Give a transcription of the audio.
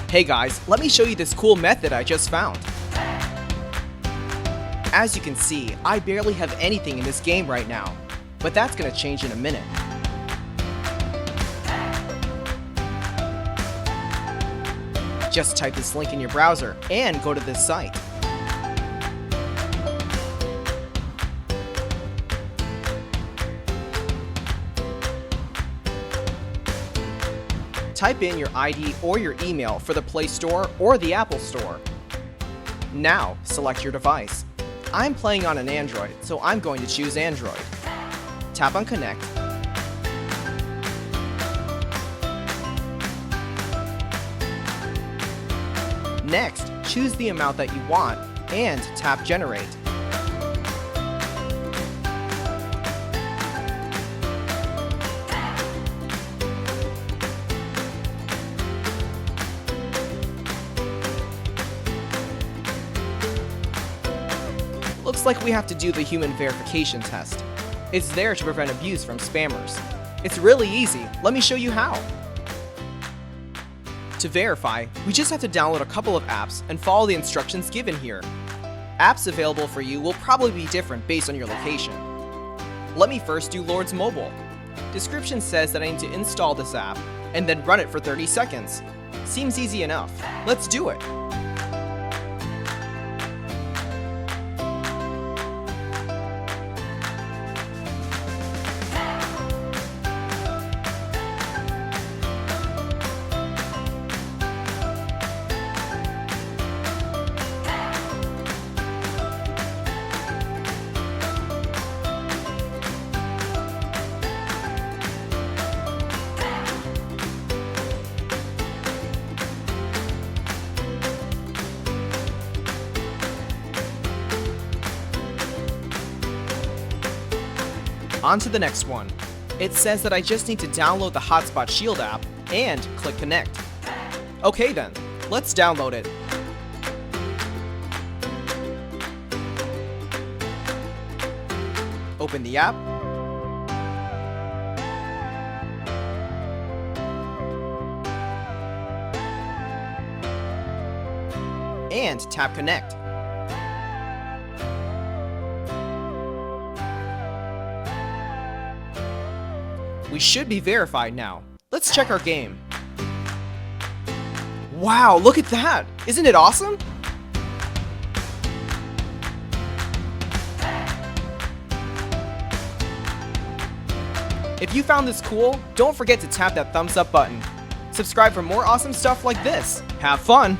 Hey guys, let me show you this cool method I just found. As you can see, I barely have anything in this game right now, but that's gonna change in a minute. Just type this link in your browser and go to this site. Type in your ID or your email for the Play Store or the Apple Store. Now, select your device. I'm playing on an Android, so I'm going to choose Android. Tap on Connect. Next, choose the amount that you want and tap Generate. Looks like we have to do the human verification test. It's there to prevent abuse from spammers. It's really easy. Let me show you how. To verify, we just have to download a couple of apps and follow the instructions given here. Apps available for you will probably be different based on your location. Let me first do Lord's Mobile. Description says that I need to install this app and then run it for 30 seconds. Seems easy enough. Let's do it. On to the next one. It says that I just need to download the Hotspot Shield app and click Connect. Okay then, let's download it. Open the app. And tap Connect. We should be verified now. Let's check our game. Wow, look at that! Isn't it awesome? If you found this cool, don't forget to tap that thumbs up button. Subscribe for more awesome stuff like this. Have fun!